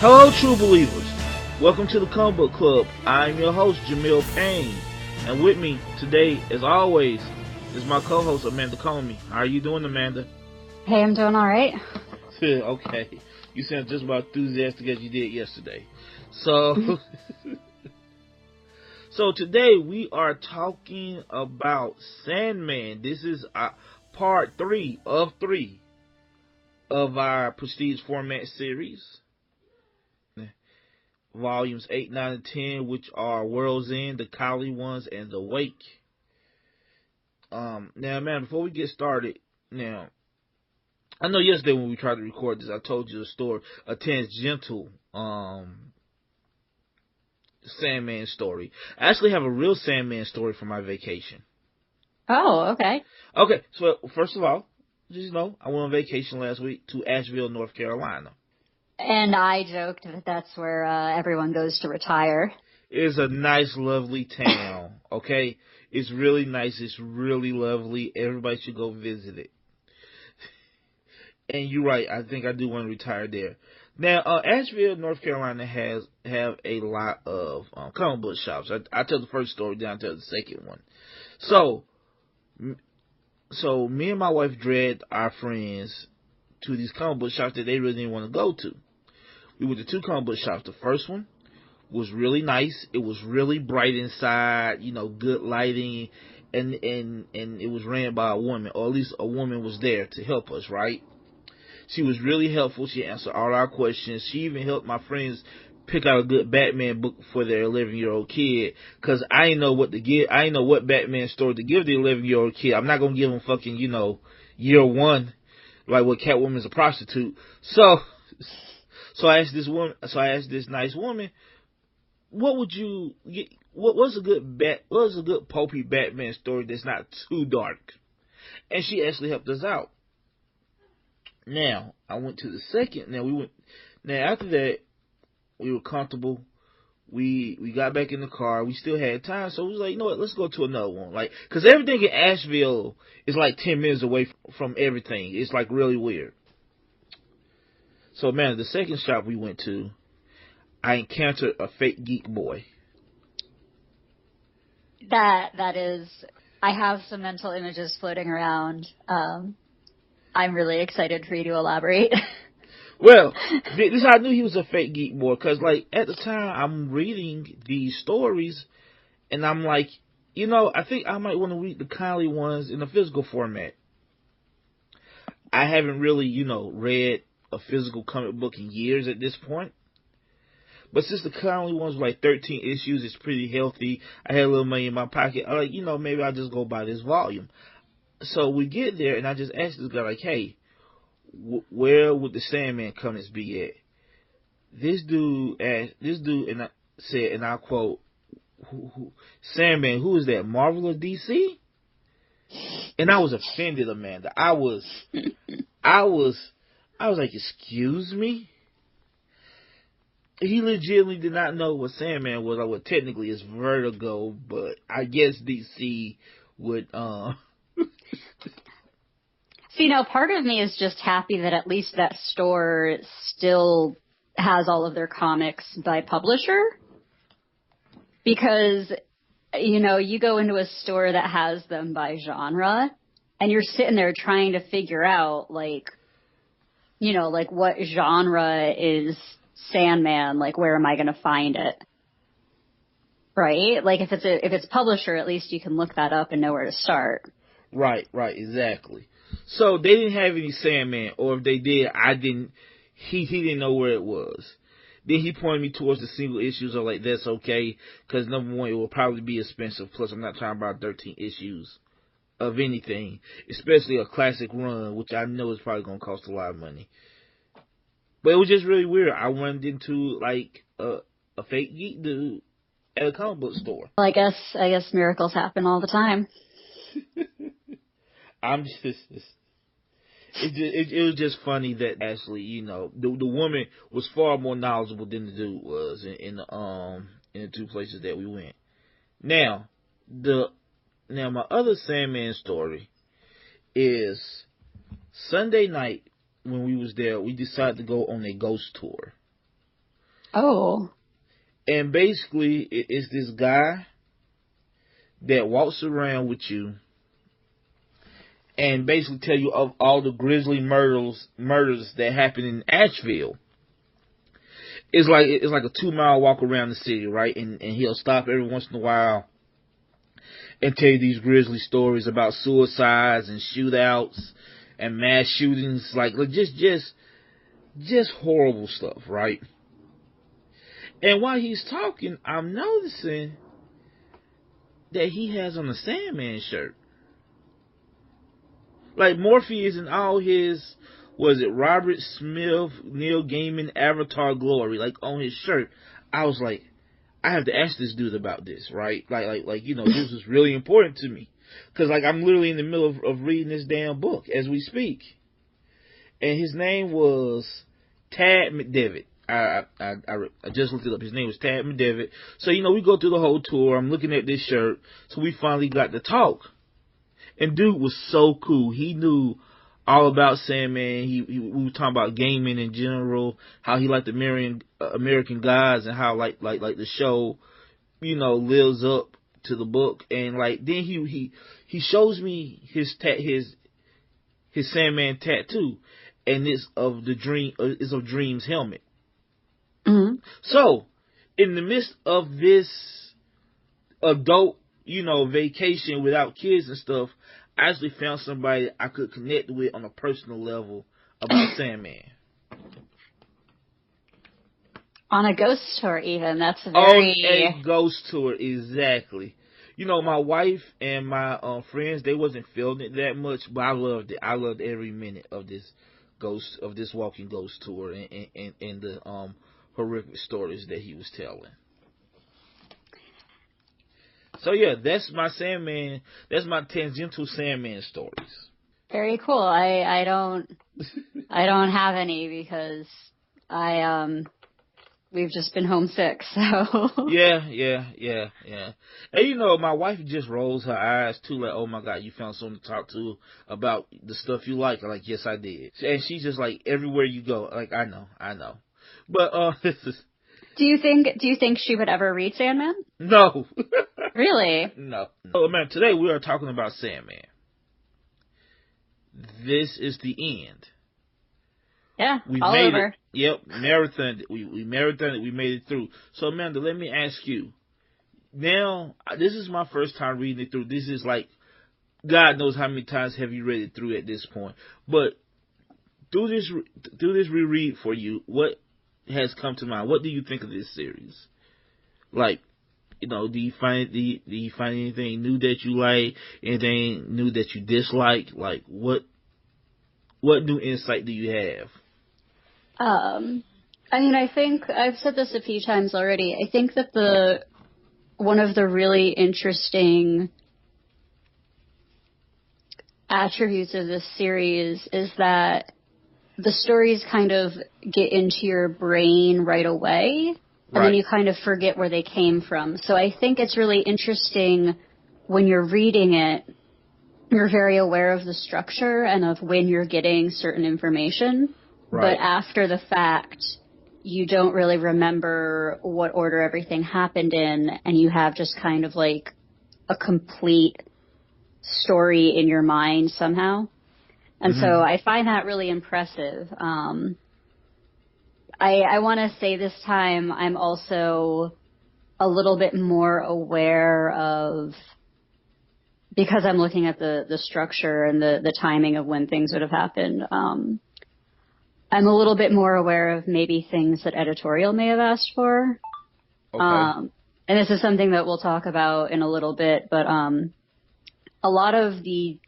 Hello, true believers. Welcome to the Comic Book Club. I'm your host, Jamil Payne. And with me today, as always, is my co-host, Amanda Comey. How are you doing, Amanda? Hey, I'm doing all right. Okay. You sound just about enthusiastic as you did yesterday. So, so today we are talking about Sandman. This is part 3 of 3 of our Prestige format series. Volumes 8, 9, and 10, which are World's End, The Collie Ones, and The Wake. Now, man, before we get started, now, I know yesterday when we tried to record this, I told you a story, a tangential Sandman story. I actually have a real Sandman story for my vacation. Oh, okay. Okay, so first of all, just know, I went on vacation last week to Asheville, North Carolina. And I joked that that's where everyone goes to retire. It's a nice, lovely town, okay? It's really nice. It's really lovely. Everybody should go visit it. And you're right. I think I do want to retire there. Now, Asheville, North Carolina have a lot of comic book shops. I tell the first story, then I tell the second one. So me and my wife dragged our friends to these comic book shops that they really didn't want to go to. We went to 2 comic book shops. The first one was really nice. It was really bright inside, good lighting, and it was ran by a woman, or at least a woman was there to help us, right? She was really helpful. She answered all our questions. She even helped my friends pick out a good Batman book for their 11-year-old kid, because I didn't know what to give. I didn't know what Batman story to give the 11-year-old kid. I'm not going to give him fucking, year 1, like what Catwoman's a prostitute. So I asked this woman. So I asked this nice woman, "What would you get? What's a good pulpy Batman story that's not too dark?" And she actually helped us out. Now I went to the second. Now after that, we were comfortable. We got back in the car. We still had time, so we was like, you know what? Let's go to another one. Like, cause everything in Asheville is like 10 minutes away from everything. It's like really weird. So, man, the second shop we went to, I encountered a fake geek boy. That is, I have some mental images floating around. I'm really excited for you to elaborate. Well, this is how I knew he was a fake geek boy, because, like, at the time, I'm reading these stories, and I'm like, I think I might want to read the Collie Ones in a physical format. I haven't really, read a physical comic book in years at this point. But since the Collie Ones were like 13 issues, it's pretty healthy. I had a little money in my pocket. I'm like, maybe I'll just go buy this volume. So we get there, and I just asked this guy, like, hey, where would the Sandman comics be at? This dude, and I said, and I quote, Sandman, who is that, Marvel or DC? And I was offended, Amanda. I was like, excuse me? He legitimately did not know what Sandman was, or what technically is Vertigo, but I guess DC would, See, now part of me is just happy that at least that store still has all of their comics by publisher. Because, you go into a store that has them by genre, and you're sitting there trying to figure out, like what genre is Sandman, like where am I going to find it? Right? Like if it's publisher, at least you can look that up and know where to start. Right, exactly. So they didn't have any Sandman, or if they did, he didn't know where it was. Then he pointed me towards the single issues. I'm like, that's okay, because number one, it will probably be expensive. Plus, I'm not trying to buy 13 issues of anything, especially a classic run, which I know is probably going to cost a lot of money. But it was just really weird. I went into like a fake geek dude at a comic book store. Well, I guess miracles happen all the time. I'm just. It was just funny that actually, the woman was far more knowledgeable than the dude was in the 2 places that we went. Now my other Sandman story is Sunday night when we was there. We decided to go on a ghost tour. Oh. And basically, it's this guy that walks around with you and basically tell you of all the grisly murders that happen in Asheville. It's like a 2-mile walk around the city, right? And he'll stop every once in a while and tell you these grisly stories about suicides and shootouts and mass shootings, like just horrible stuff, right? And while he's talking, I'm noticing that he has on a Sandman shirt. Like Morpheus and all his, was it Robert Smith, Neil Gaiman, Avatar Glory, like on his shirt. I was like, I have to ask this dude about this, right? Like you know, this is really important to me. Cause like I'm literally in the middle of reading this damn book as we speak. And his name was Tad McDevitt. I just looked it up. His name was Tad McDevitt. So, you know, we go through the whole tour. I'm looking at this shirt. So we finally got to talk. And dude was so cool. He knew all about Sandman. We were talking about Gaiman in general, how he liked American Gods, and how like the show, you know, lives up to the book. And like then he shows me his Sandman tattoo, and it's of Dream's helmet. Mm-hmm. So, in the midst of this adult, you know, vacation without kids and stuff, I actually found somebody I could connect with on a personal level about Sandman. On a ghost tour, even. That's very... On a ghost tour, exactly. You know, my wife and my friends, they wasn't feeling it that much, but I loved it. I loved every minute of this walking ghost tour and the horrific stories that he was telling. So yeah, that's my Sandman. That's my tangential Sandman stories. Very cool. I don't have any because we've just been homesick. So yeah. And you know, my wife just rolls her eyes too, like, oh my God, you found someone to talk to about the stuff you like. I'm like, yes, I did. And she's just like, everywhere you go, like, I know. But Do you think she would ever read Sandman? No. Really? No. Oh man, today we are talking about Sandman. This is the end. Yeah, we all made over. It. Yep, marathon. We marathoned it. We made it through. So Amanda, let me ask you. Now, this is my first time reading it through. This is like, God knows how many times have you read it through at this point. But do this reread for you. What has come to mind? What do you think of this series? Like, you know, do you find anything new that you like? Anything new that you dislike? Like, what new insight do you have? I mean, I think I've said this a few times already. I think that one of the really interesting attributes of this series is that the stories kind of get into your brain right away, and then you kind of forget where they came from. So I think it's really interesting when you're reading it, you're very aware of the structure and of when you're getting certain information. Right. But after the fact, you don't really remember what order everything happened in, and you have just kind of like a complete story in your mind somehow. And so I find that really impressive. I want to say this time I'm also a little bit more aware of, because I'm looking at the structure and the timing of when things would have happened, I'm a little bit more aware of maybe things that editorial may have asked for. Okay. And this is something that we'll talk about in a little bit, but a lot of the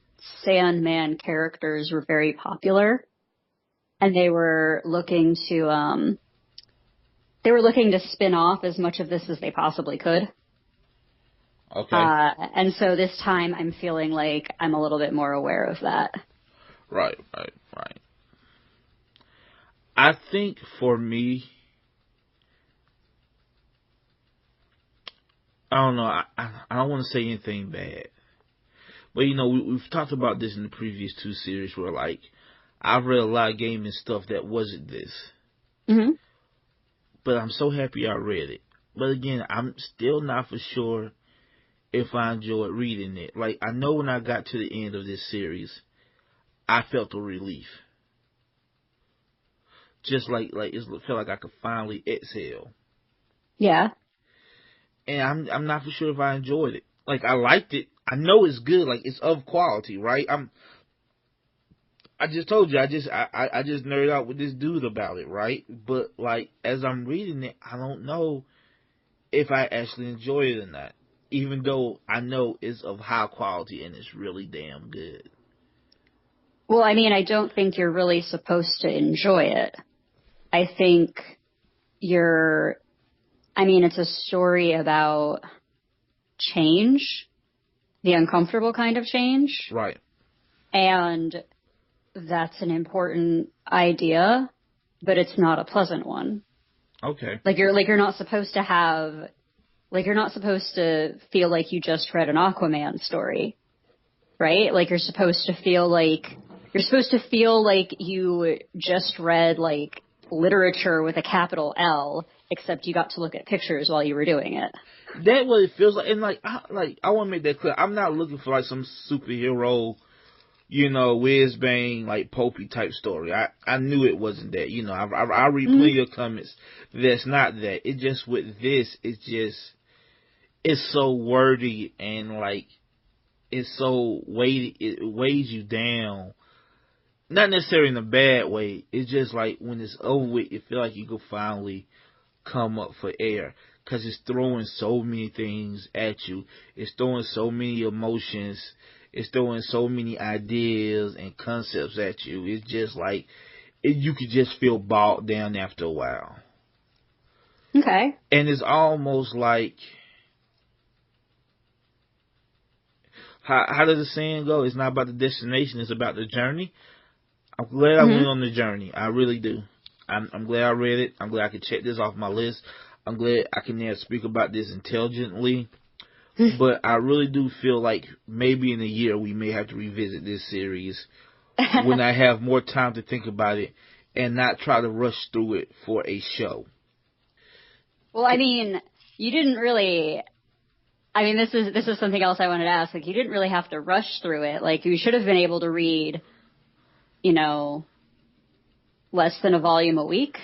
Sandman characters were very popular, and they were looking to spin off as much of this as they possibly could. Okay. And so this time I'm feeling like I'm a little bit more aware of that. Right. I think for me, I don't know, I don't want to say anything bad. But, you know, we've talked about this in the previous two series where, like, I've read a lot of Gaiman stuff that wasn't this. Mm-hmm. but I'm so happy I read it. But again, I'm still not for sure if I enjoyed reading it. Like, I know when I got to the end of this series, I felt a relief. Just like it felt like I could finally exhale. Yeah. And I'm not for sure if I enjoyed it. Like, I liked it. I know it's good. Like, it's of quality, right? I just told you, I just nerded out with this dude about it, right? But like, as I'm reading it, I don't know if I actually enjoy it or not. Even though I know it's of high quality and it's really damn good. Well, I mean, I don't think you're really supposed to enjoy it. I think it's a story about change, the uncomfortable kind of change. Right. And that's an important idea, but it's not a pleasant one. Okay. You're not supposed to feel like you just read an Aquaman story, right? Like, you're supposed to feel like you just read, like, literature with a capital L, except you got to look at pictures while you were doing it. That's what it feels like. And I want to make that clear. I'm not looking for like some superhero, whiz bang, like pulpy type story. I knew it wasn't that. I read plenty of comments that's not that. It just with this, it's so wordy and like it's so weighty. It weighs you down. Not necessarily in a bad way. It's just like when it's over with, you feel like you could finally come up for air. Because it's throwing so many things at you. It's throwing so many emotions. It's throwing so many ideas and concepts at you. It's just like, you could just feel bogged down after a while. Okay. And it's almost like, how does the saying go? It's not about the destination, it's about the journey. I'm glad I went on the journey. I really do. I'm glad I read it. I'm glad I could check this off my list. I'm glad I can now speak about this intelligently. But I really do feel like maybe in a year we may have to revisit this series when I have more time to think about it and not try to rush through it for a show. Well, I mean, you didn't really... I mean, this is something else I wanted to ask. Like, you didn't really have to rush through it. Like, you should have been able to read, less than a volume a week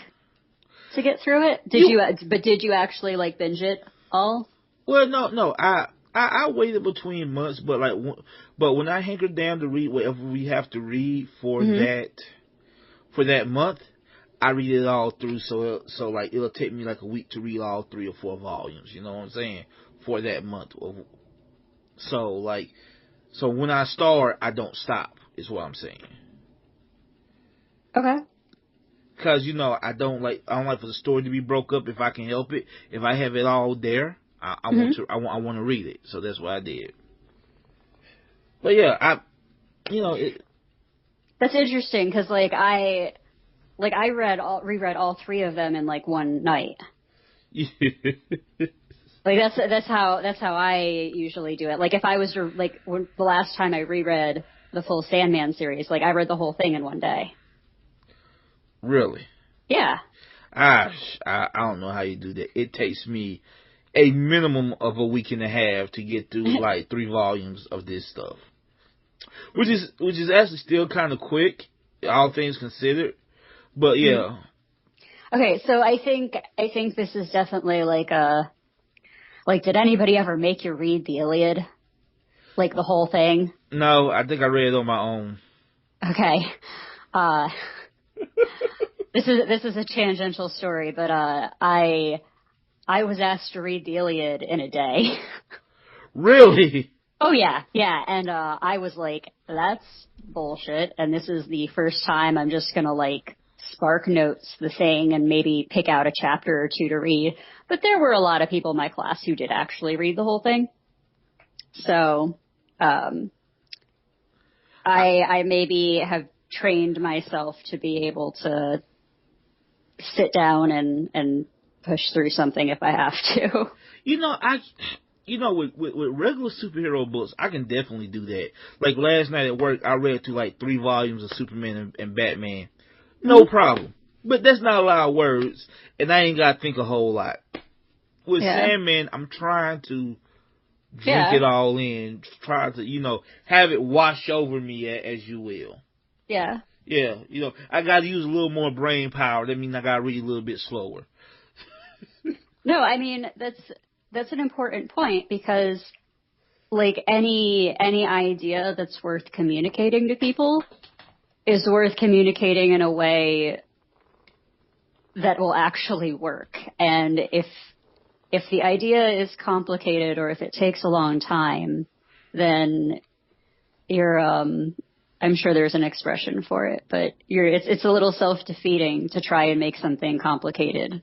to get through it. Did you actually like binge it all? Well, no. I waited between months, but when I hanker down to read whatever we have to read for that month, I read it all through. So like it'll take me like a week to read all 3 or 4 volumes. You know what I'm saying? For that month. So when I start, I don't stop. Is what I'm saying. Okay. Because I don't like for the story to be broke up if I can help it. If I have it all there, I want to read it. So that's what I did. But yeah, that's interesting because I reread all 3 of them in like one night. Like that's how I usually do it. Like if I was to the last time I reread the full Sandman series, like I read the whole thing in one day. Really? Yeah. I don't know how you do that. It takes me a minimum of a week and a half to get through like 3 volumes of this stuff, which is actually still kind of quick, all things considered. But yeah. Okay, so I think this is definitely did anybody ever make you read the Iliad, like the whole thing? No, I think I read it on my own. Okay. This is a tangential story, but I was asked to read the Iliad in a day. Really? Oh yeah, and I was like, that's bullshit, and this is the first time I'm just gonna Spark Notes the thing and maybe pick out a chapter or 2 to read. But there were a lot of people in my class who did actually read the whole thing. So I maybe have trained myself to be able to sit down and push through something if I have to. With regular superhero books, I can definitely do that. Like last night at work, I read through 3 volumes of Superman and Batman. No problem. But that's not a lot of words, and I ain't got to think a whole lot. With Sandman, I'm trying to drink it all in, try to, have it wash over me, as you will. Yeah. Yeah, I got to use a little more brain power. That means I got to read a little bit slower. No, I mean, that's an important point, because like any idea that's worth communicating to people is worth communicating in a way that will actually work. And if the idea is complicated, or if it takes a long time, then you're I'm sure there's an expression for it, but it's a little self-defeating to try and make something complicated.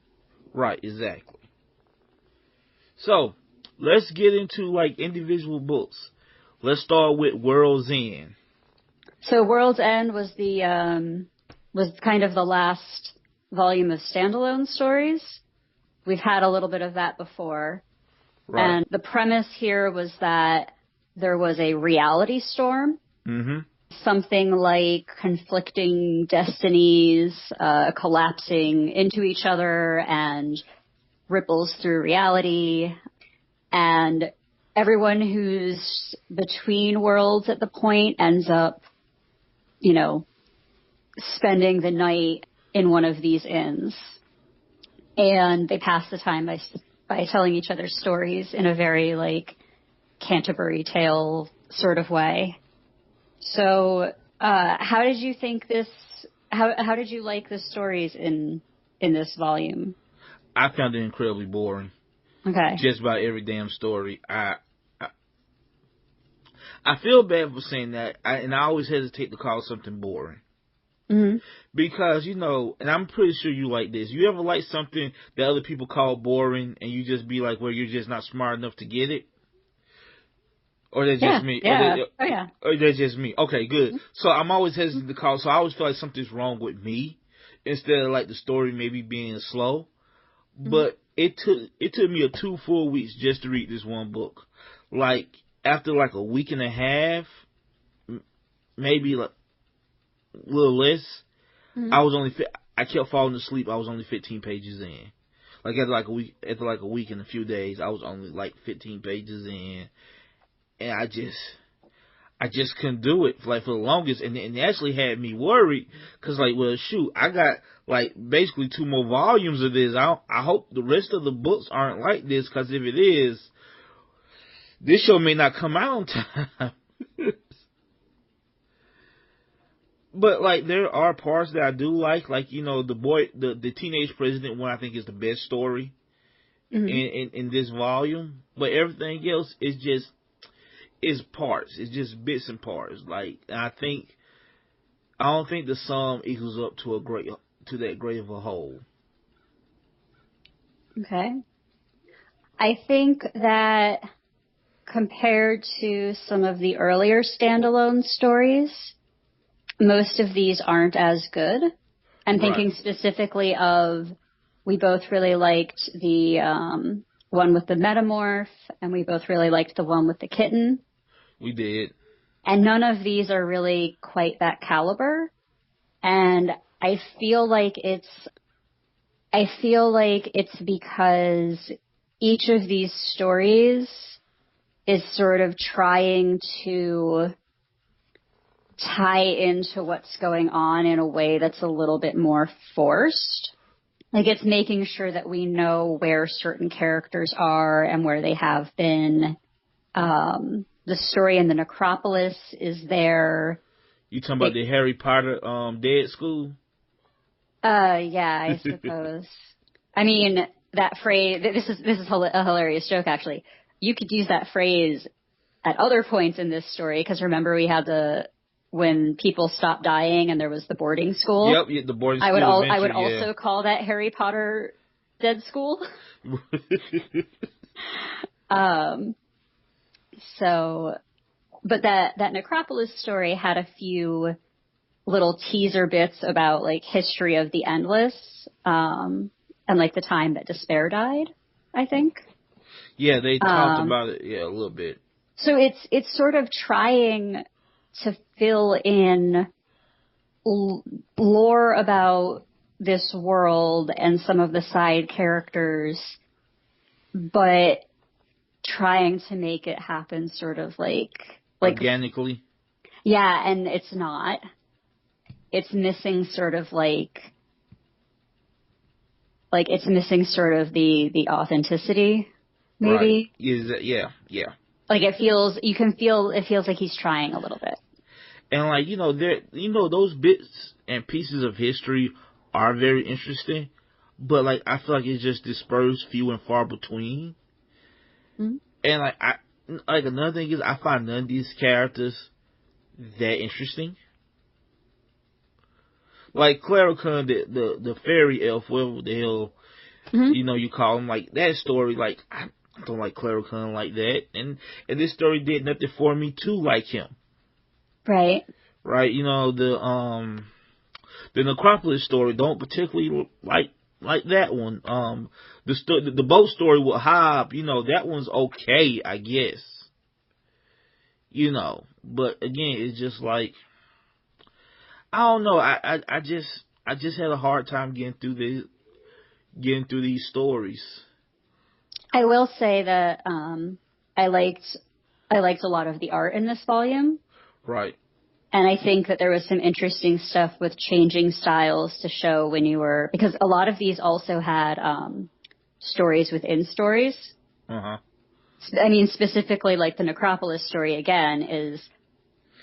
Right, exactly. So, let's get into like individual books. Let's start with World's End. So World's End was was kind of the last volume of standalone stories. We've had a little bit of that before. Right. And the premise here was that there was a reality storm. Mm-hmm. Something like conflicting destinies collapsing into each other and ripples through reality. And everyone who's between worlds at the point ends up, spending the night in one of these inns. And they pass the time by telling each other stories in a very, like, Canterbury Tale sort of way. So, how did you think how did you like the stories in this volume? I found it incredibly boring. Okay. Just about every damn story. I feel bad for saying that, and I always hesitate to call something boring. Mm-hmm. Because, and I'm pretty sure you like this. You ever like something that other people call boring, and you just be like, well, you're just not smart enough to get it? Or that's just me? Yeah. Or that's just me? Okay, good. So I'm always hesitant to call, so I always feel like something's wrong with me, instead of like the story maybe being slow. Mm-hmm. But it took me 2 full weeks just to read this one book. Like, after like a week and a half, maybe like a little less, mm-hmm. I kept falling asleep. I was only 15 pages in. Like after like a week and a few days, I was only like 15 pages in, and I just couldn't do it for the longest, and it actually had me worried, because like, well, shoot, I got like basically 2 more volumes of this. I hope the rest of the books aren't like this, because if it is, this show may not come out on time. But like, there are parts that I do like the teenage president one, I think is the best story, mm-hmm. in this volume. But everything else is just parts. It's just bits and parts. Like, I don't think the sum equals up to that great of a whole. Okay. I think that compared to some of the earlier standalone stories, most of these aren't as good. I'm thinking specifically of, we both really liked the one with the metamorph, and we both really liked the one with the kitten. We did. And none of these are really quite that caliber. And I feel like it's because each of these stories is sort of trying to tie into what's going on in a way that's a little bit more forced. Like, it's making sure that we know where certain characters are and where they have been. The story in the necropolis is there. You talking about the Harry Potter dead school? Yeah, I suppose. I mean, that phrase, this is a hilarious joke, actually. You could use that phrase at other points in this story, because remember we had when people stopped dying and there was the boarding school. Yep, the boarding school. I would also call that Harry Potter dead school. So, but that Necropolis story had a few little teaser bits about like history of the Endless, and like the time that Despair died, I think. Yeah, they talked about it, a little bit. So it's sort of trying to fill in lore about this world and some of the side characters, but trying to make it happen sort of like organically. Yeah, and it's not. It's missing sort of like it's missing sort of the authenticity, maybe. Right. Is that, yeah. Like it feels like he's trying a little bit. And like, those bits and pieces of history are very interesting, but like I feel like it's just dispersed few and far between. Mm-hmm. And like another thing is I find none of these characters that interesting. Like Clara Khan, the fairy elf, whatever the hell you call him, like that story, like I don't like Clara Khan like that, and this story did nothing for me to like him. Right. Right. The Necropolis story don't particularly like that one. The boat story with Hob, that one's okay, I guess. But again, it's just like I don't know. I just had a hard time getting through these stories. I will say that I liked a lot of the art in this volume. Right. And I think that there was some interesting stuff with changing styles to show when you were, because a lot of these also had stories within stories. Uh-huh. I mean, specifically like the Necropolis story again is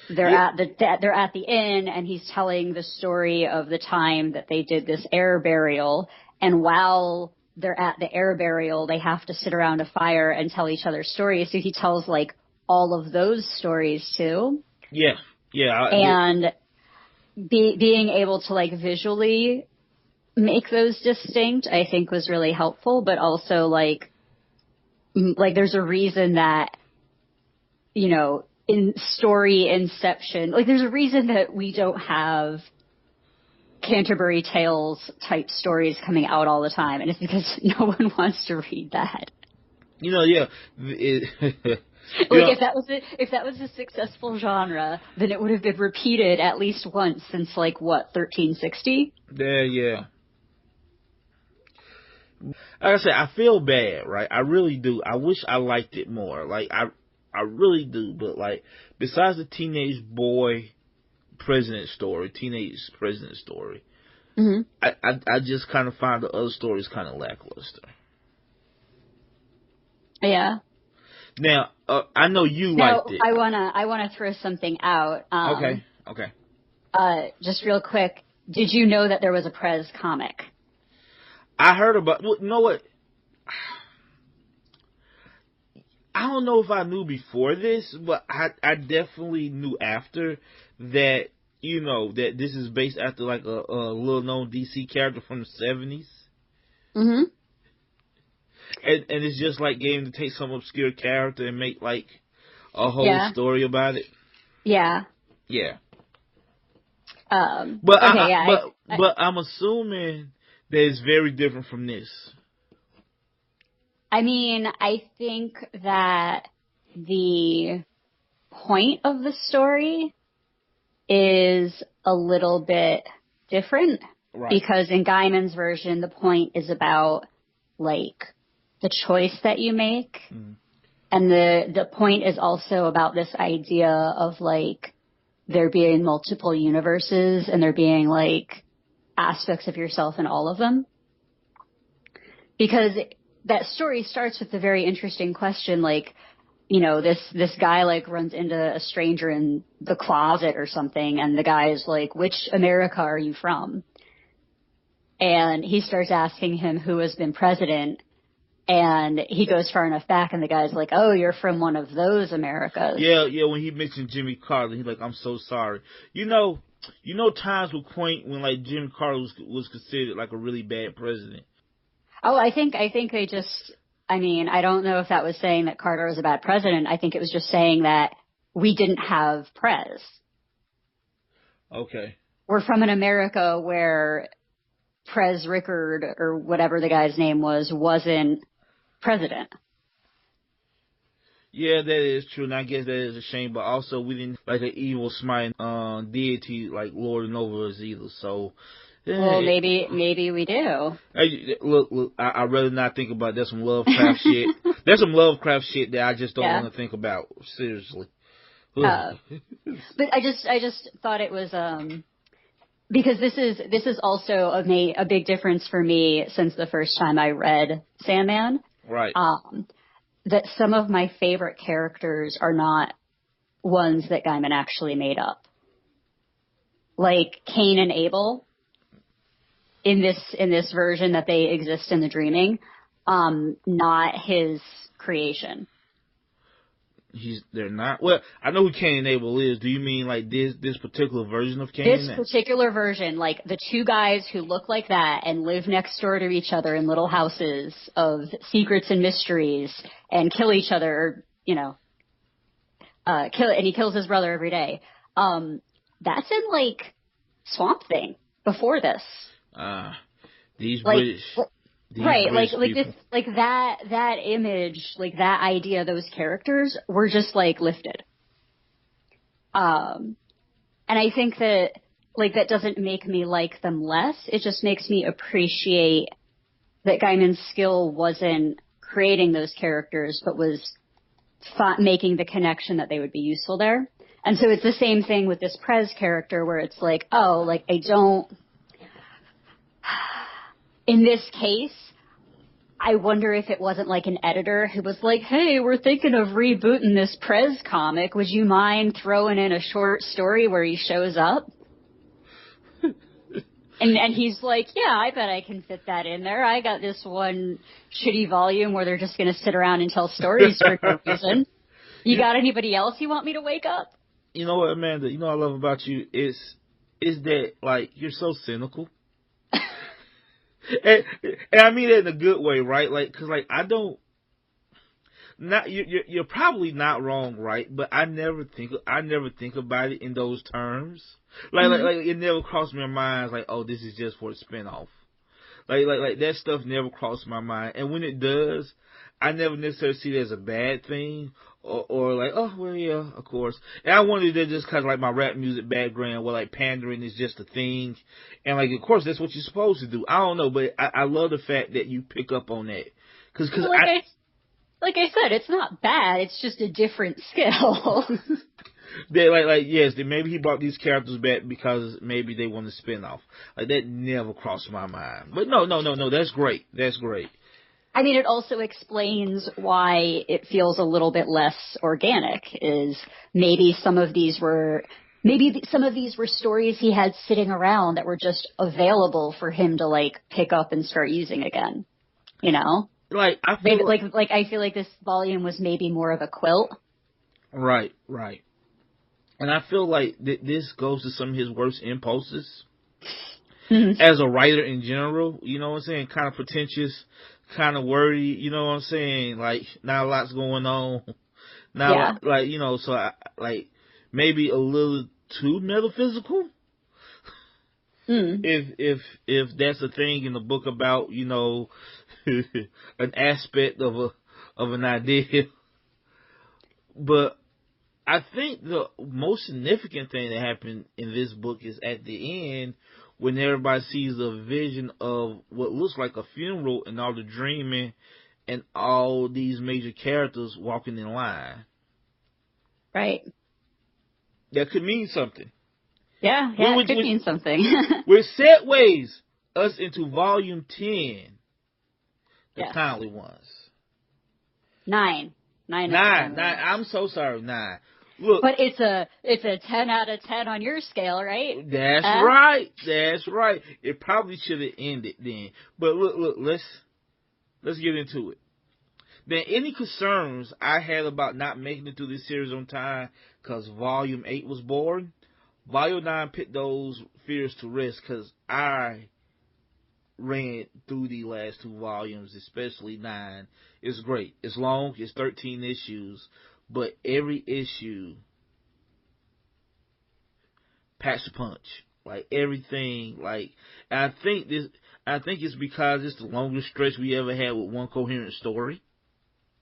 they're at the inn and he's telling the story of the time that they did this air burial, and while they're at the air burial they have to sit around a fire and tell each other stories, so he tells like all of those stories too. Yeah. And being able to like visually make those distinct, I think was really helpful, but also like there's a reason that, in story inception, like there's a reason that we don't have Canterbury Tales type stories coming out all the time, and it's because no one wants to read that. Yeah. If that was a successful genre, then it would have been repeated at least once since 1360. Yeah. Like I said, I feel bad, right? I really do. I wish I liked it more. Like I really do. But like, besides the teenage president story, mm-hmm. I just kind of find the other stories kind of lackluster. Yeah. Now, I know you liked it. I wanna throw something out. Okay. Just real quick, did you know that there was a Prez comic? I heard about. You know what? I don't know if I knew before this, but I definitely knew after that. That this is based after like a little known DC character from the 70s. Mm-hmm. And it's just like getting to take some obscure character and make like a whole story about it. Yeah. Yeah. But I'm assuming that it's very different from this. I mean, I think that the point of the story is a little bit different. Right. Because in Gaiman's version, the point is about like the choice that you make. Mm. And the point is also about this idea of like there being multiple universes and there being like aspects of yourself in all of them. Because that story starts with a very interesting question, like, this guy like runs into a stranger in the closet or something, and the guy is like, which America are you from? And he starts asking him who has been president, and he goes far enough back, and the guy's like, oh, you're from one of those Americas. Yeah, when he mentioned Jimmy Carter, he's like, I'm so sorry. Times were quaint when like Jimmy Carter was considered like a really bad president. Oh, I think they just, I don't know if that was saying that Carter was a bad president. I think it was just saying that we didn't have Prez. Okay. We're from an America where Prez Rickard, or whatever the guy's name was, wasn't president. Yeah, that is true, and I guess that is a shame, but also we didn't like an evil smiting deity like lording over us either, so Well, maybe we do. Hey, look, I'd rather not think about that. There's some Lovecraft shit. There's some Lovecraft shit that I just don't want to think about. Seriously. But I just thought it was because this is also a big difference for me since the first time I read Sandman. Right. That some of my favorite characters are not ones that Gaiman actually made up. Like Cain and Abel in this version that they exist in the Dreaming, not his creation. They're not. Well, I know who Cain and Abel is. Do you mean like this particular version of Cain? This particular version, like the two guys who look like that and live next door to each other in little houses of secrets and mysteries and kill each other, and he kills his brother every day. That's in like Swamp Thing before this. These British. Right, British like this, like that image, like that idea, those characters were just like lifted. And I think that like that doesn't make me like them less. It just makes me appreciate that Gaiman's skill wasn't creating those characters, but was making the connection that they would be useful there. And so it's the same thing with this Prez character where it's like, oh, like I don't. In this case, I wonder if it wasn't like an editor who was like, hey, we're thinking of rebooting this Prez comic. Would you mind throwing in a short story where he shows up? and he's like, yeah, I bet I can fit that in there. I got this one shitty volume where they're just going to sit around and tell stories for no reason. You got anybody else you want me to wake up? You know what, Amanda? You know what I love about you is that, like, you're so cynical. And I mean that in a good way, right? Like, cause like I don't. You're probably not wrong, right? But I never think about it in those terms. Like it never crossed my mind like, oh, this is just for a spinoff. Like that stuff never crossed my mind. And when it does, I never necessarily see it as a bad thing or like, oh, well, yeah, of course. And I wonder that just because like my rap music background where like pandering is just a thing. And like, of course, that's what you're supposed to do. I don't know, but I love the fact that you pick up on that. Cause like I said, it's not bad. It's just a different skill. That yes, maybe he brought these characters back because maybe they want to spin off. Like that never crossed my mind. But no, that's great. That's great. I mean, it also explains why it feels a little bit less organic. Is maybe some of these were stories he had sitting around that were just available for him to like pick up and start using again. You know, like I feel I feel like this volume was maybe more of a quilt. Right. And I feel like this goes to some of his worst impulses as a writer in general. You know what I'm saying? Kind of pretentious, kind of wordy. You know what I'm saying? Like not a lot's going on. Now, yeah. So I, like maybe a little too metaphysical. If that's a thing in the book about an aspect of an idea, but I think the most significant thing that happened in this book is at the end when everybody sees a vision of what looks like a funeral and all the dreaming and all these major characters walking in line. Right. That could mean something. Yeah, it could mean something. Which segues us into volume 10, the Kindly Ones. 9. I'm so sorry, 9. Look, but it's a 10 out of 10 on your scale, right? That's right. That's right. It probably should have ended then. But look, let's get into it. Then any concerns I had about not making it through this series on time because volume 8 was boring, volume 9 put those fears to rest because I ran through the last 2 volumes, especially 9. It's great. It's long. It's 13 issues. But every issue packs a punch. Like everything. Like I think it's because it's the longest stretch we ever had with one coherent story.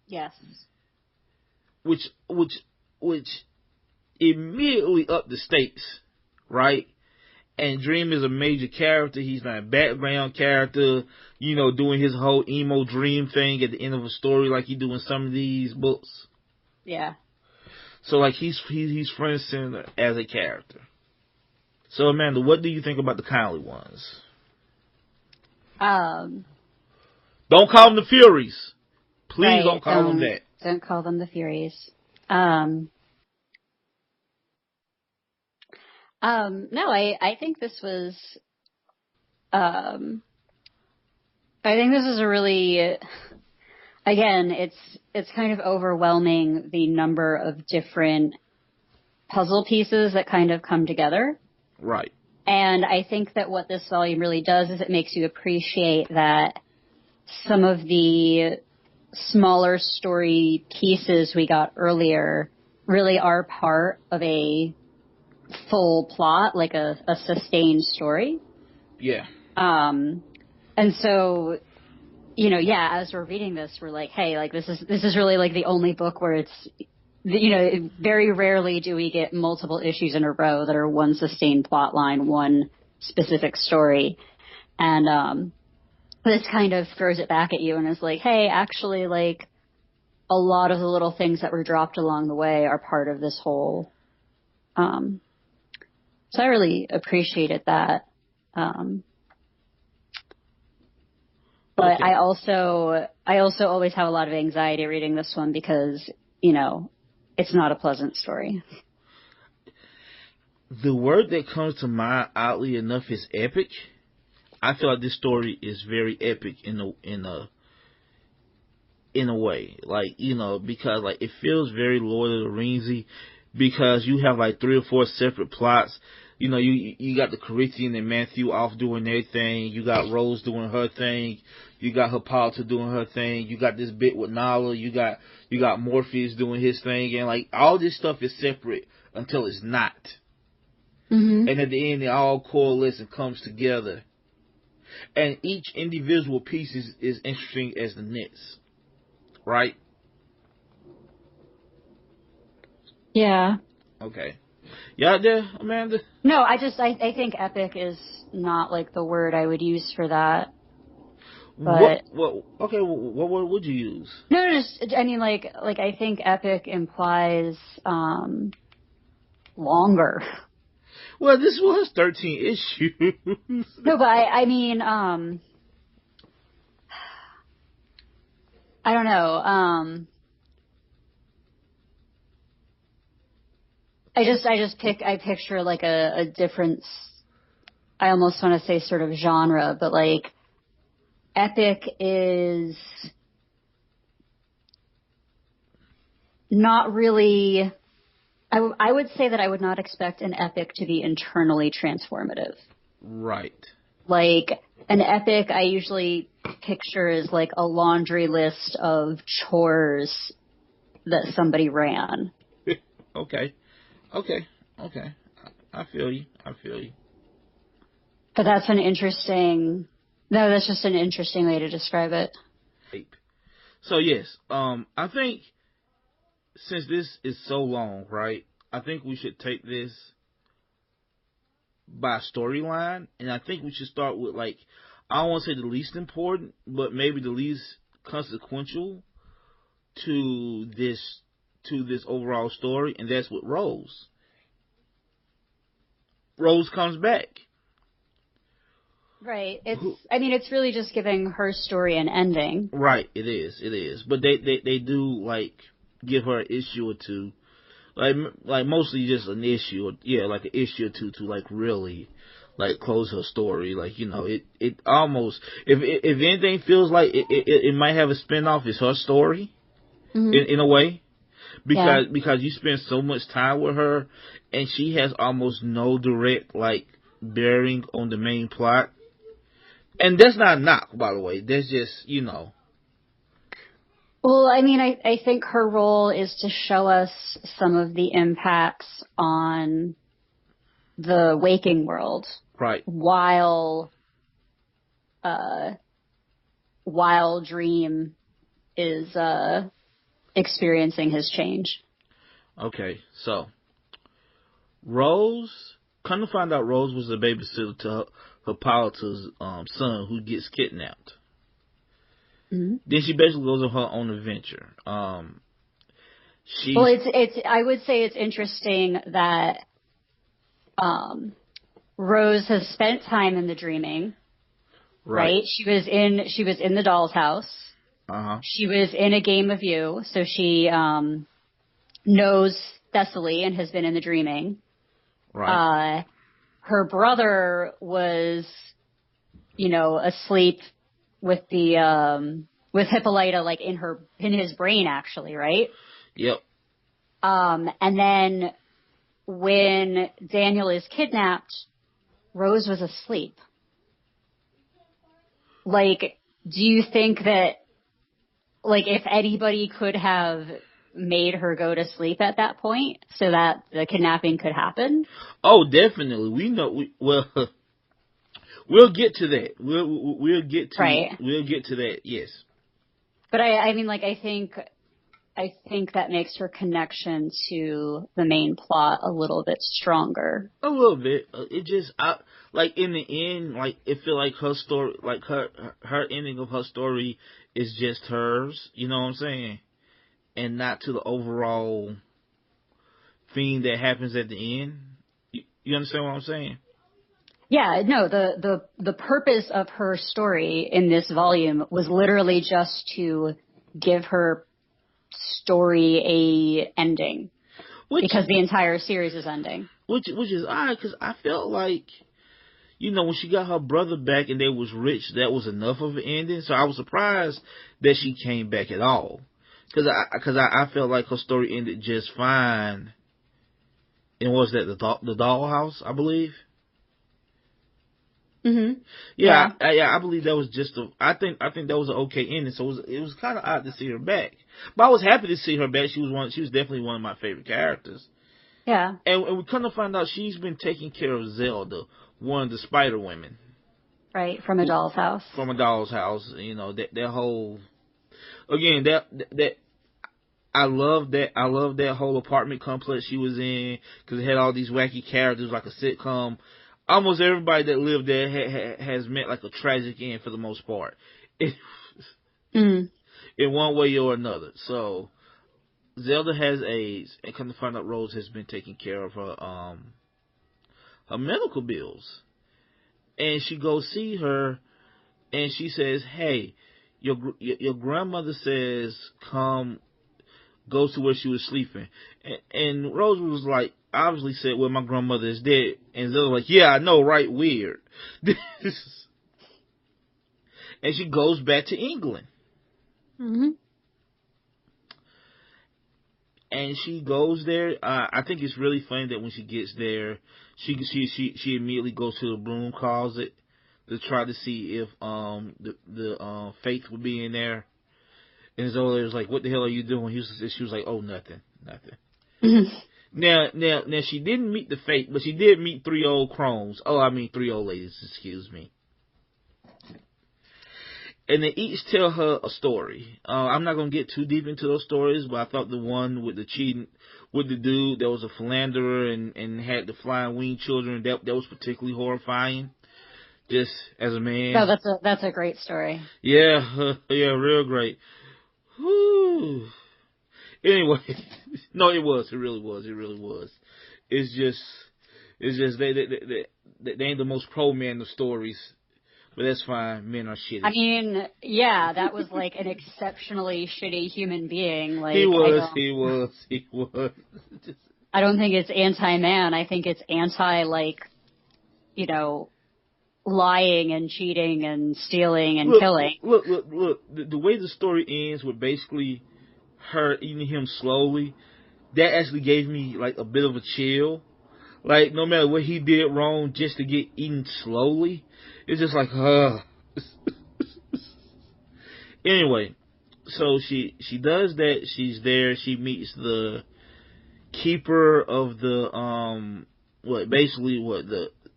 Yes. Which immediately upped the stakes, right? And Dream is a major character. He's not a background character, doing his whole emo dream thing at the end of a story like he do in some of these books. Yeah. So like he's front and center as a character. So Amanda, what do you think about the kindly ones? Don't call them the Furies. Please right, don't call them that. Don't call them the Furies. No, I think this was, I think this is a really, again, it's kind of overwhelming the number of different puzzle pieces that kind of come together. Right. And I think that what this volume really does is it makes you appreciate that some of the smaller story pieces we got earlier really are part of a full plot, like a sustained story. Yeah. And so, as we're reading this, we're like, hey, like this is really like the only book where it's, very rarely do we get multiple issues in a row that are one sustained plot line, one specific story. And this kind of throws it back at you and is like, hey, actually, like, a lot of the little things that were dropped along the way are part of this whole. So I really appreciated that. But okay. I also always have a lot of anxiety reading this one because, it's not a pleasant story. The word that comes to mind, oddly enough, is epic. I feel like this story is very epic in a way, like, because like it feels very Lord of the Ringsy, because you have like 3 or 4 separate plots. You got the Corinthian and Matthew off doing their thing. You got Rose doing her thing. You got Hippolyta doing her thing. You got this bit with Nala. You got Morpheus doing his thing, and like all this stuff is separate until it's not. Mm-hmm. And at the end, it all coalesces and comes together. And each individual piece is interesting as the next, right? Yeah. Okay. You out there, Amanda? No, I think epic is not like the word I would use for that. But what word would you use? No, I think epic implies longer. Well, this was 13 issues. No, but I mean, I don't know. I picture like a different, I almost want to say sort of genre, but like epic is not really, I would say that I would not expect an epic to be internally transformative. Right. Like an epic I usually picture as like a laundry list of chores that somebody ran. Okay. I feel you. But that's just an interesting way to describe it. So yes, I think since this is so long, right, I think we should take this by storyline, and I think we should start with like, I don't want to say the least important, but maybe the least consequential to this overall story, and that's with Rose. Rose comes back. Right. It's really just giving her story an ending. Right. It is. But they do like give her an issue or two, like mostly just an issue, like an issue or two to like really like close her story. Like it almost, if anything feels like it might have a spinoff, it's her story. Mm-hmm. in a way. Because you spend so much time with her, and she has almost no direct like bearing on the main plot. And that's not a knock, by the way. That's just Well, I think her role is to show us some of the impacts on the waking world, right? While Dream is experiencing his change. Okay, so Rose Come to find out, Rose was a babysitter to Hippolyta's son, who gets kidnapped. Mm-hmm. Then she basically goes on her own adventure. Well, it's. I would say it's interesting that Rose has spent time in the dreaming. Right. She was in the doll's house. She was in a game of you, so she knows Thessaly and has been in the dreaming. Right. Her brother was, asleep with with Hippolyta, like in his brain, actually, right? Yep. And then when Daniel is kidnapped, Rose was asleep. Like, do you think that, like, if anybody could have made her go to sleep at that point so that the kidnapping could happen? Oh, definitely. We know. We'll get to that. We'll get to that. Yes. But I mean, like, I think that makes her connection to the main plot a little bit stronger. A little bit. It just, like, in the end, like, it feel like her story, like her ending of her story is just hers. You know what I'm saying? And not to the overall thing that happens at the end. You understand what I'm saying? Yeah, no, the purpose of her story in this volume was literally just to give her story a ending, because the entire series is ending. Which is odd, because I felt like, when she got her brother back and they was rich, that was enough of an ending. So I was surprised that she came back at all, because I felt like her story ended just fine. And was that the dollhouse, I believe? Mm-hmm. Yeah. I believe that was just I think that was an okay ending. So it was kind of odd to see her back, but I was happy to see her back. She was definitely one of my favorite characters. Yeah. And we kind of find out she's been taking care of Zelda, one of the Spider Women. Right, from a doll's house. From a doll's house, that whole, again, that I love that whole apartment complex she was in, because it had all these wacky characters, like a sitcom. Almost everybody that lived there has met like a tragic end for the most part, in one way or another. So Zelda has AIDS, and come to find out, Rose has been taking care of her medical bills, and she goes see her, and she says, "Hey, your grandmother says come." Goes to where she was sleeping, and Rose was like, obviously said, "Well, my grandmother is dead," and Zelda was like, "Yeah, I know, right? Weird." And she goes back to England. Mm-hmm. And she goes there. I think it's really funny that when she gets there, she immediately goes to the broom closet to try to see if the Faith would be in there. And Zola was like, "What the hell are you doing?" She was like, "Oh, nothing." Mm-hmm. Now she didn't meet the Fate, but she did meet 3 old crones. Oh, I mean 3 old ladies, excuse me. And they each tell her a story. I'm not gonna get too deep into those stories, but I thought the one with the cheating, with the dude that was a philanderer and had the flying winged children, that was particularly horrifying. Just as a man. No, that's a great story. Yeah, real great. Whew. Anyway, no, it was. It really was. It's just they ain't the most pro man of stories, but that's fine. Men are shitty. I mean, yeah, that was like an exceptionally shitty human being. Like he was. I don't think it's anti-man. I think it's anti, lying and cheating and stealing and killing. Look. The way the story ends with basically her eating him slowly, that actually gave me like a bit of a chill. Like, no matter what he did wrong, just to get eaten slowly, it's just like, Anyway, so she does that. She's there. She meets the keeper of the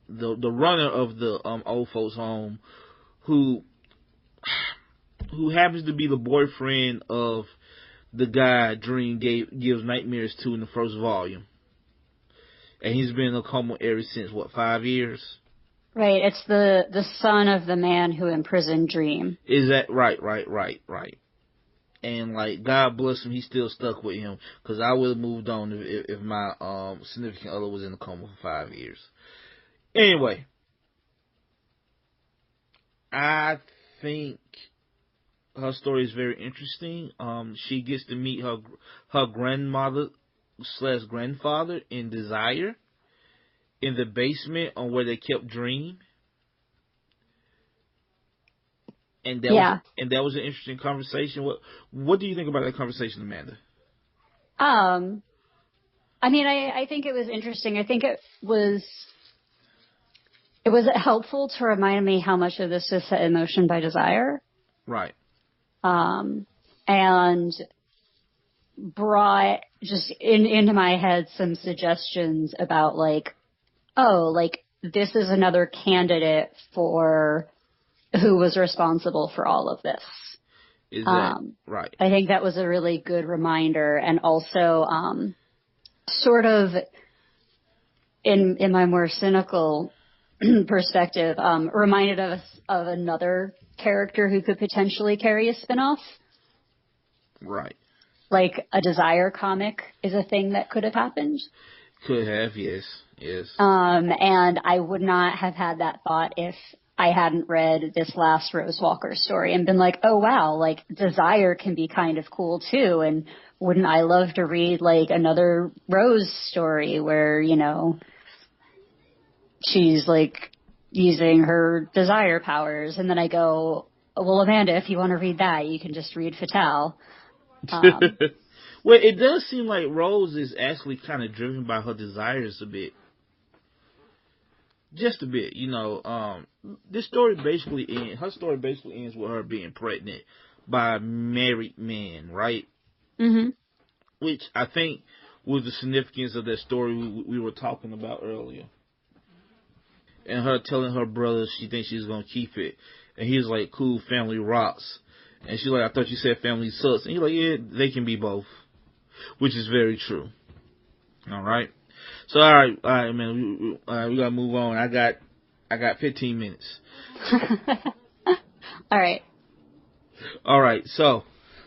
the runner of the old folks home, who happens to be the boyfriend of the guy Dream gives nightmares to in the first volume. And he's been in a coma ever since, what, 5 years? Right. It's the son of the man who imprisoned Dream. Is that right? And like, God bless him, he's still stuck with him. Because I would have moved on if my significant other was in a coma for 5 years. Anyway, I think her story is very interesting. She gets to meet her grandmother / grandfather in Desire, in the basement on where they kept Dream. And that was an interesting conversation. What do you think about that conversation, Amanda? I mean, I think it was interesting. I think it was helpful to remind me how much of this is set in motion by Desire. Right. And brought just into my head some suggestions about like, oh, like this is another candidate for who was responsible for all of this. Is that right? I think that was a really good reminder, and also sort of in my more cynical perspective, reminded us of another character who could potentially carry a spinoff. Right. Like a Desire comic is a thing that could have happened. Could have, yes. And I would not have had that thought if I hadn't read this last Rose Walker story and been like, oh wow, like Desire can be kind of cool too. And wouldn't I love to read like another Rose story where, you know, she's like using her Desire powers. And then I go, well, Amanda, if you want to read that, you can just read Fatale. Well, it does seem like Rose is actually kind of driven by her desires a bit. Just a bit, you know. This story basically her story basically ends with her being pregnant by a married man, right? Mm-hmm. Which I think was the significance of that story we were talking about earlier. And her telling her brother she thinks she's gonna keep it, and he's like, "Cool, family rocks." And she's like, "I thought you said family sucks." And he's like, "Yeah, they can be both," which is very true. All right. So all right, man. We gotta move on. I got 15 minutes. All right. All right. So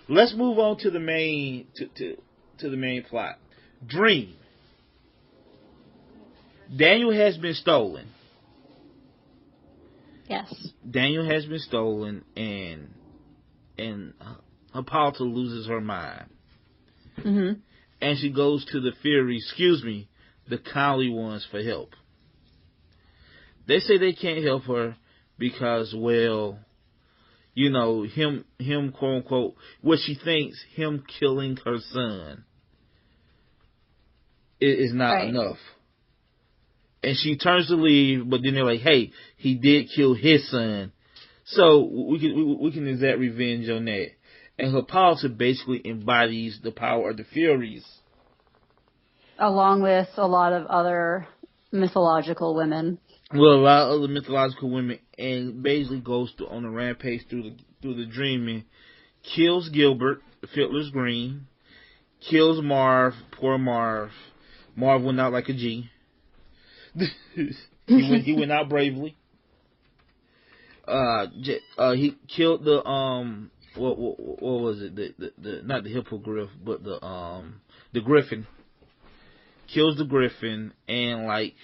let's move on to the main to the main plot. Dream. Daniel has been stolen. Yes. Daniel has been stolen, and Hippolyta loses her mind. Mm-hmm. And she goes to the the kindly ones for help. They say they can't help her because, well, you know, him, quote unquote, what she thinks, him killing her son is not enough. And she turns to leave, but then they're like, hey, he did kill his son, so we can exact revenge on that. And Hippolyta basically embodies the power of the Furies. Along with a lot of other mythological women. Well, a lot of other mythological women, and basically goes on a rampage through the dreaming, kills Gilbert, Fiddler's Green, kills Marv, poor Marv. Marv went out like a G. he went out bravely. He killed the what was it? The not the hippogriff, but the griffin. Kills the griffin, and like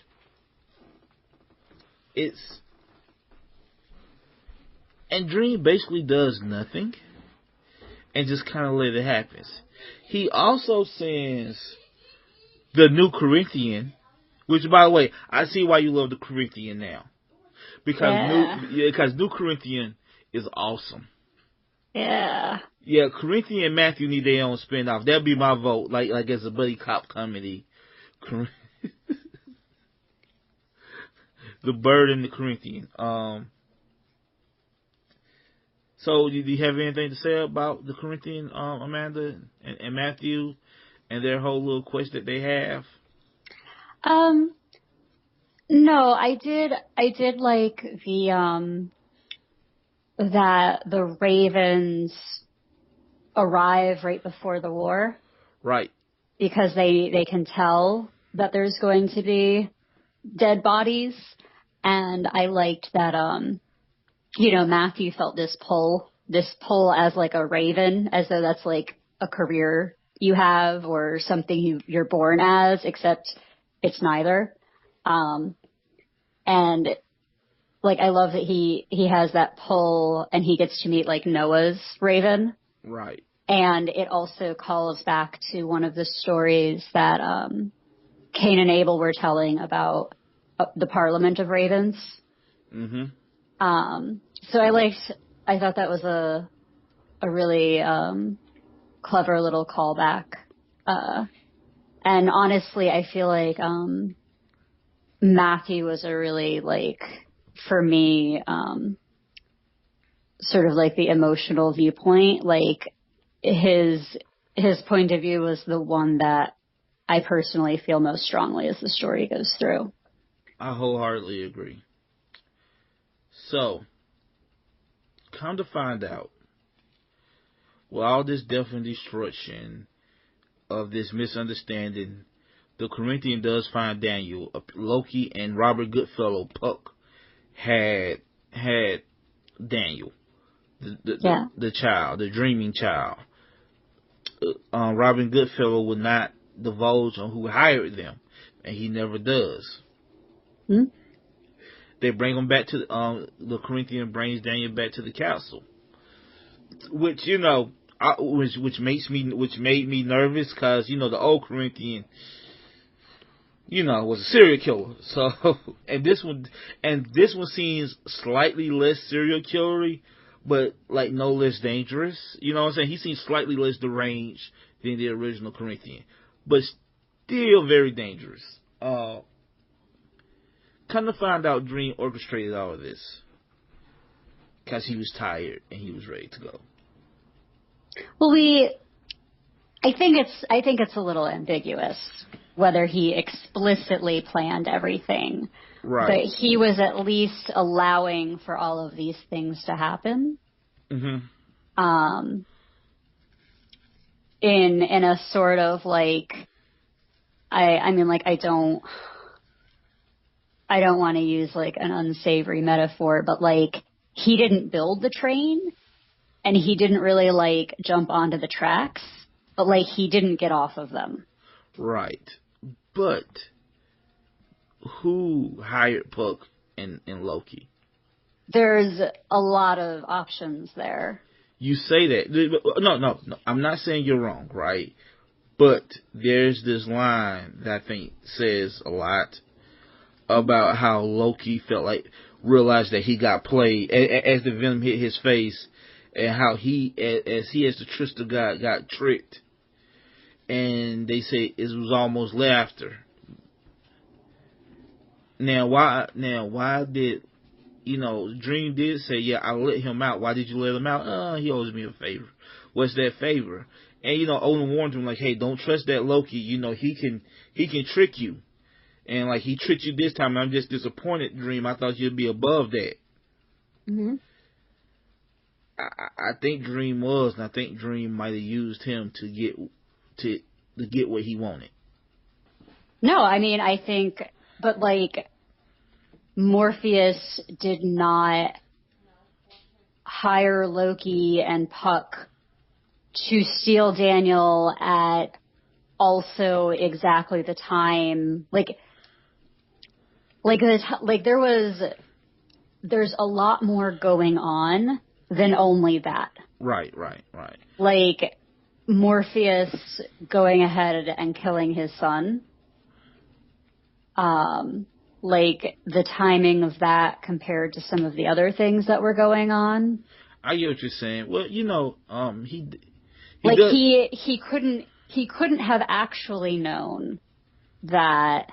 and Dream basically does nothing and just kind of let it happen. He also sends the New Corinthian, which, by the way, I see why you love the Corinthian now, because New Corinthian is awesome. Yeah. Yeah, Corinthian and Matthew need their own spinoff. That'd be my vote. Like as a buddy cop comedy. The Bird and the Corinthian. So, do you have anything to say about the Corinthian, Amanda and Matthew, and their whole little quest that they have? No, I did like that the Ravens arrive right before the war. Right. Because they can tell that there's going to be dead bodies. And I liked that, Matthew felt this pull as like a raven, as though that's like a career you have or something you're born as, except it's neither. And like, I love that he has that pull and he gets to meet like Noah's raven. Right. And it also calls back to one of the stories that, Cain and Abel were telling about the Parliament of Ravens. Mm-hmm. So I thought that was a really, clever little callback. And honestly, I feel like, Matthew was a really, like, for me, sort of like the emotional viewpoint. Like, his point of view was the one that I personally feel most strongly as the story goes through. I wholeheartedly agree. So, come to find out, with all this death and destruction of this misunderstanding, the Corinthian does find Daniel. Loki and Robert Goodfellow, Puck, had Daniel, the child, the dreaming child. Robin Goodfellow would not divulge on who hired them, and he never does. Hmm? They bring him back to the Corinthian brings Daniel back to the castle, which which made me nervous because the old Corinthian was a serial killer. So and this one seems slightly less serial killery, but like no less dangerous. You know what I'm saying? He seems slightly less deranged than the original Corinthian, but still very dangerous. Come to find out, Dream orchestrated all of this because he was tired and he was ready to go. Well, I think it's a little ambiguous whether he explicitly planned everything. Right. But he was at least allowing for all of these things to happen. Mm-hmm. In a sort of like, I don't want to use like an unsavory metaphor, but like he didn't build the train and he didn't really like jump onto the tracks, but like he didn't get off of them. Right. But who hired Puck and Loki? There's a lot of options there. You say that. No. I'm not saying you're wrong, right? But there's this line that I think says a lot about how Loki realized that he got played as the venom hit his face, and how he, as the trickster god, got tricked. And they say it was almost laughter. Now why did Dream did say, yeah, I let him out. Why did you let him out? He owes me a favor. What's that favor? And Odin warned him like, hey, don't trust that Loki. He can trick you. And like he tricked you this time. I'm just disappointed, Dream. I thought you'd be above that. Mm-hmm. I think Dream was, and I think Dream might have used him to get what he wanted. No, I mean, I think, but like, Morpheus did not hire Loki and Puck to steal Daniel at also exactly the time, there's a lot more going on than only that. Right. Like, Morpheus going ahead and killing his son. Like, the timing of that compared to some of the other things that were going on. I get what you're saying. Well, he couldn't have actually known that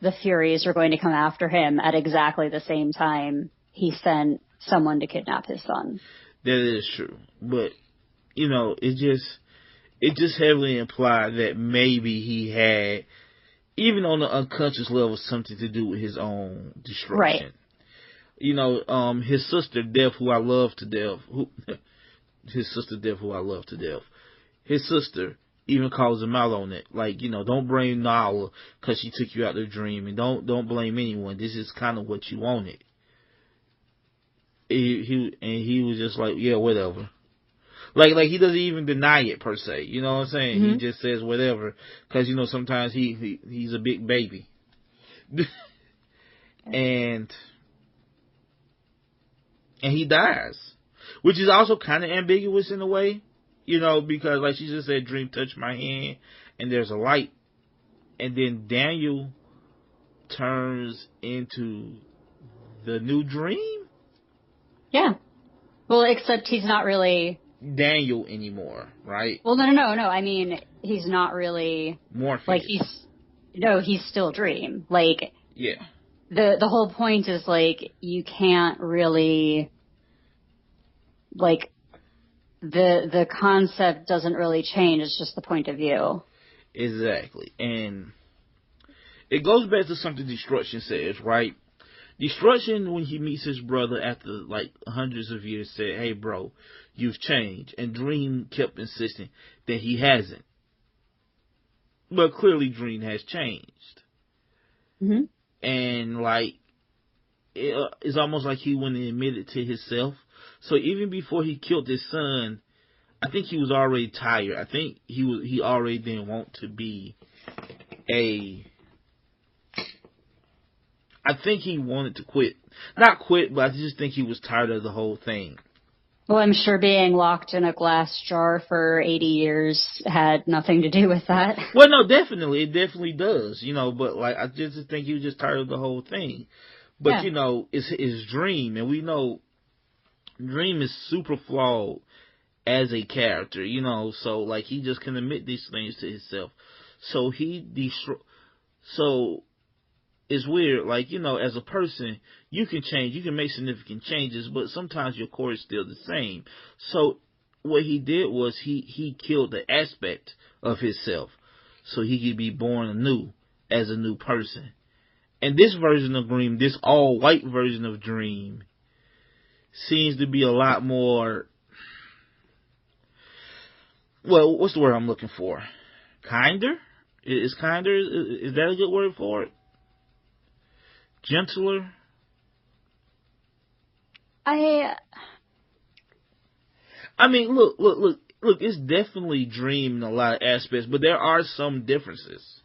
the Furies were going to come after him at exactly the same time he sent someone to kidnap his son. That is true. But, it just heavily implied that maybe he had, even on the unconscious level, something to do with his own destruction. Right. His sister, Death, who I love to death. His sister, even calls him out on it. Like, don't blame Nala because she took you out the dream, and don't blame anyone. This is kind of what you wanted. He was just like, yeah, whatever. Like he doesn't even deny it per se. You know what I'm saying? Mm-hmm. He just says whatever because sometimes he's a big baby, and he dies, which is also kind of ambiguous in a way. Because like she just said, Dream touched my hand, and there's a light, and then Daniel turns into the new Dream. Yeah. Well, except he's not really Daniel anymore, right? Well, no. I mean, he's not really Morpheus. Like he's still Dream. Like, yeah. The whole point is like you can't really like the concept doesn't really change. It's just the point of view. Exactly, and it goes back to something Destruction says, right? Destruction, when he meets his brother after like hundreds of years, said, "Hey, bro, you've changed." And Dream kept insisting that he hasn't. But clearly, Dream has changed. Mm-hmm. And like, it's almost like he went and admitted to himself. So even before he killed his son, I think he was already tired. I think he already didn't want to be I think he wanted to quit. Not quit, but I just think he was tired of the whole thing. Well, I'm sure being locked in a glass jar for 80 years had nothing to do with that. Well, no, definitely. It definitely does, but like, I just think he was just tired of the whole thing. But, Yeah. It's his Dream, and we know Dream is super flawed as a character, so like he just can admit these things to himself. So so it's weird, like, as a person, you can change, you can make significant changes, but sometimes your core is still the same. So what he did was he killed the aspect of himself so he could be born anew as a new person. And this version of Dream, this all white version of Dream, seems to be a lot more, well, what's the word I'm looking for? Kinder? Is kinder, is that a good word for it? Gentler? I mean, look, it's definitely Dream in a lot of aspects, but there are some differences.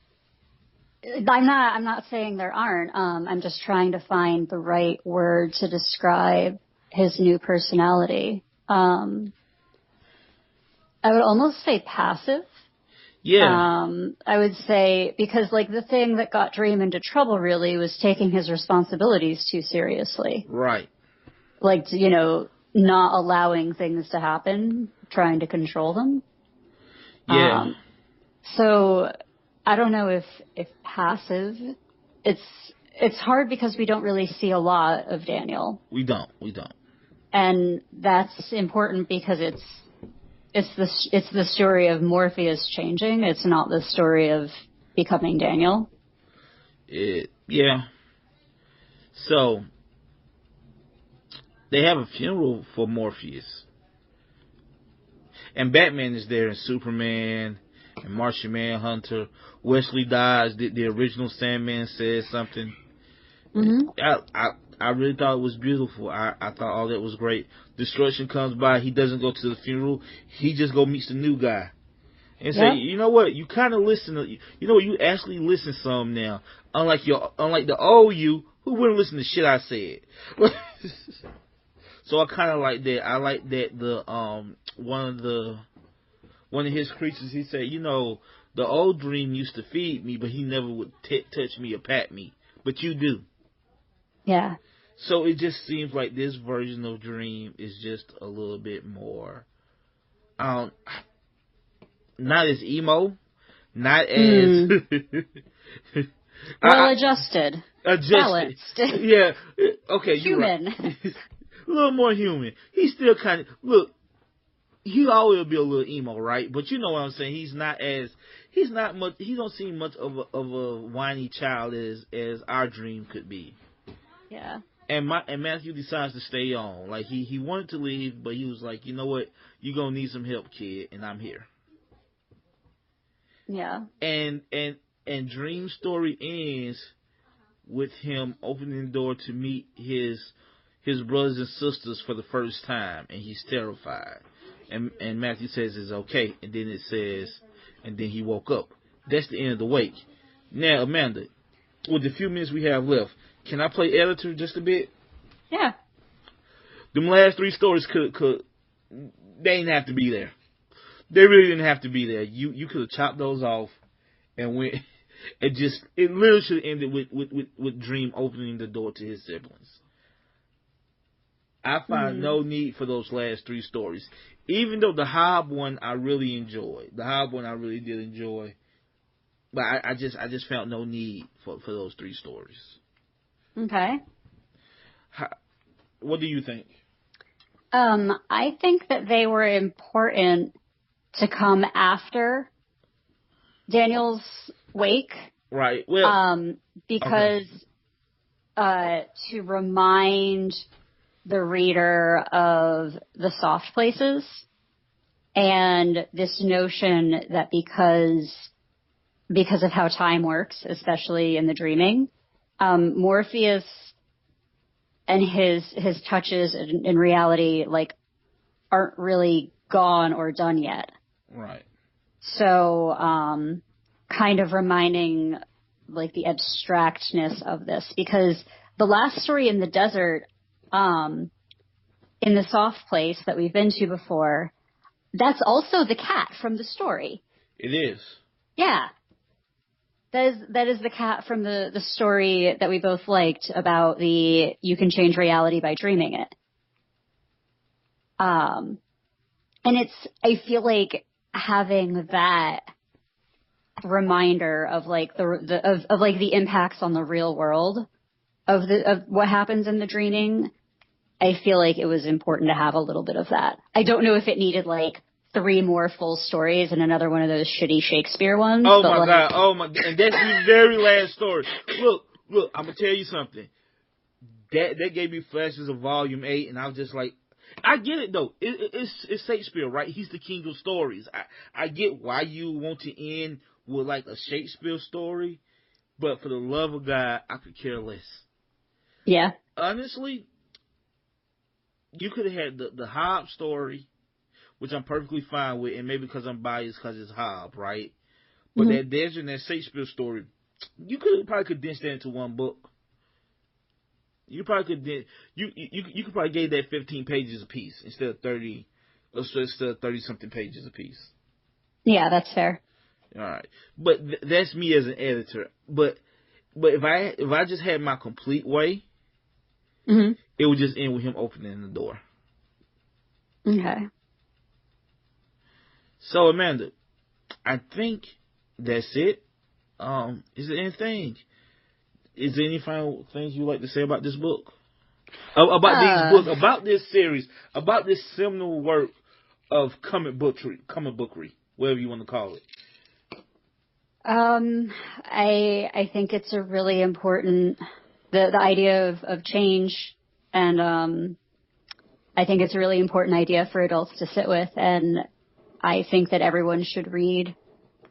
I'm not saying there aren't. I'm just trying to find the right word to describe his new personality. I would almost say passive. Yeah. I would say, because like the thing that got Dream into trouble really was taking his responsibilities too seriously. Right. Like, not allowing things to happen, trying to control them. Yeah. So I don't know if passive, it's hard because we don't really see a lot of Daniel. We don't. And that's important because it's the story of Morpheus changing. It's not the story of becoming Daniel. Yeah. So they have a funeral for Morpheus, and Batman is there, and Superman, and Martian Manhunter. Wesley dies. The original Sandman says something. Mm-hmm. I really thought it was beautiful. I thought all that was great. Destruction comes by. He doesn't go to the funeral. He just go meets the new guy and say, you know what? You kind of listen. You know what? You actually listen some now. Unlike the old you who wouldn't listen to shit I said. So I kind of like that. I like that one of his creatures, he said, the old Dream used to feed me, but he never would touch me or pat me. But you do. Yeah. So it just seems like this version of Dream is just a little bit more, not as emo, not as adjusted, balanced. Yeah. Okay. Human. You're right. A little more human. He's still kind of, look, he always will be a little emo, right? But you know what I'm saying. He don't seem much of a whiny child as our Dream could be. Yeah. And Matthew decides to stay on. Like he wanted to leave, but he was like, you know what? You're gonna need some help, kid, and I'm here. Yeah. And Dream's story ends with him opening the door to meet his brothers and sisters for the first time, and he's terrified. And Matthew says it's okay, and then it says, and then he woke up. That's the end of the wake. Now, Amanda, with the few minutes we have left, can I play editor just a bit? Yeah. Them last 3 stories they didn't have to be there. They really didn't have to be there. You could have chopped those off and went. It literally should have ended with Dream opening the door to his siblings. I find no need for those last 3 stories. Even though the Hob one I really enjoyed. The Hob one I really did enjoy. But I just felt no need for those 3 stories. Okay. What do you think? I think that they were important to come after Daniel's wake. Right. Well, because to remind the reader of the soft places and this notion that because of how time works, especially in the dreaming, Morpheus and his touches in reality aren't really gone or done yet. Right. So kind of reminding the abstractness of this, because the last story in the desert, in the soft place that we've been to before, that's also the cat from the story. It is. Yeah. That is the cat from the story that we both liked about you can change reality by dreaming it. And I feel like having that reminder of the impacts on the real world of what happens in the dreaming, I feel like it was important to have a little bit of that. I don't know if it needed 3 more full stories and another one of those shitty Shakespeare ones. Oh my God. Oh my God. And that's the very last story. Look, I'm going to tell you something. That gave me flashes of volume 8, and I was just like, I get it though. It's Shakespeare, right? He's the king of stories. I get why you want to end with a Shakespeare story, but for the love of God, I could care less. Yeah. Honestly, you could have had the Hob story, which I'm perfectly fine with, and maybe because I'm biased because it's Hob, right? But that desert and that Shakespeare story, you could probably condense that into one book. You probably could. You could probably gave that 15 pages a piece instead of 30, instead of 30 something pages a piece. Yeah, that's fair. All right, but that's me as an editor. But if I just had my complete way, it would just end with him opening the door. Okay. So Amanda, I think that's it. Is there anything? Is there any final things you'd like to say about this book? About these books, about this series, about this seminal work of comic bookery, whatever you want to call it. I think it's a really important the idea of change, and I think it's a really important idea for adults to sit with, and I think that everyone should read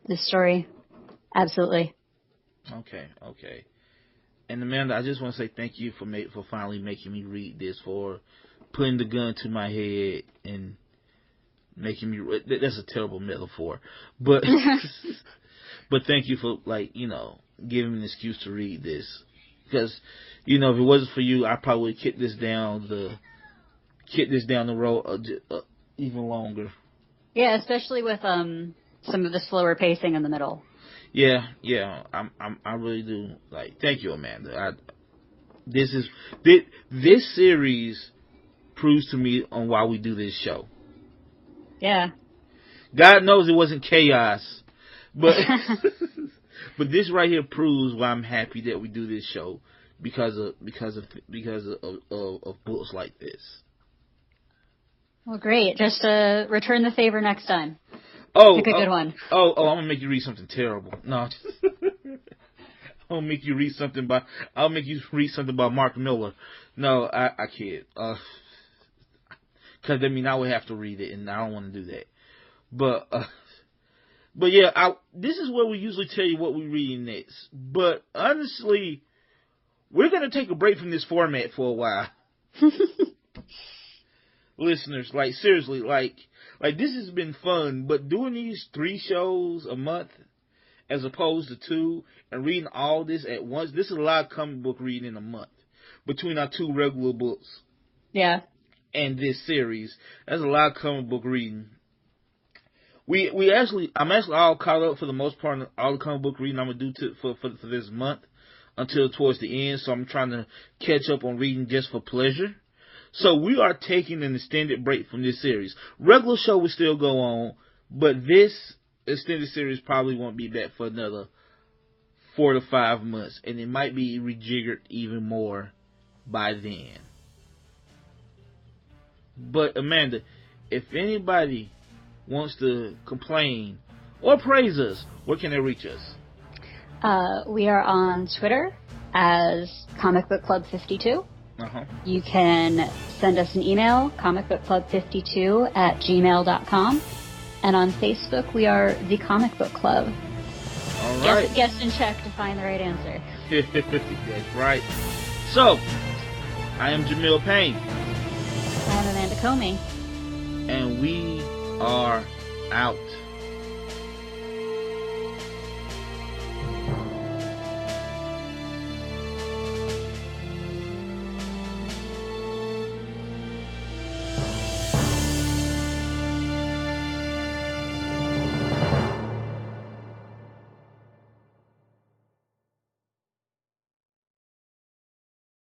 this story. Absolutely. Okay. And Amanda, I just want to say thank you for finally making me read this, for putting the gun to my head and making me. That's a terrible metaphor, but but thank you for giving me an excuse to read this, because if it wasn't for you, I probably would kick this down the road even longer. Yeah, especially with some of the slower pacing in the middle. Yeah, I really do. Thank you, Amanda. This series proves to me on why we do this show. Yeah. God knows it wasn't chaos, but but this right here proves why I'm happy that we do this show, because of books like this. Well, great. Just return the favor next time. Pick a good one. I'm gonna make you read something terrible. No, I'll make you read something about Mark Miller. No, I can't. Because I would have to read it, and I don't want to do that. But But yeah, this is where we usually tell you what we're reading next. But honestly, we're going to take a break from this format for a while. Listeners, like seriously, like this has been fun, but doing these 3 shows a month as opposed to 2 and reading all this at once, this is a lot of comic book reading in a month between our 2 regular books. Yeah. And this series. That's a lot of comic book reading. I'm actually all caught up for the most part on all the comic book reading I'm gonna do for this month until towards the end. So I'm trying to catch up on reading just for pleasure. So we are taking an extended break from this series. Regular show will still go on, but this extended series probably won't be back for another 4 to 5 months, and it might be rejiggered even more by then. But Amanda, if anybody wants to complain or praise us, where can they reach us? We are on Twitter as Comic Book Club 52. Uh-huh. You can send us an email, comicbookclub52@gmail.com. And on Facebook, we are the Comic Book Club. All right. Guess and check to find the right answer. That's right. So, I am Jamil Payne. I'm Amanda Comey. And we are out.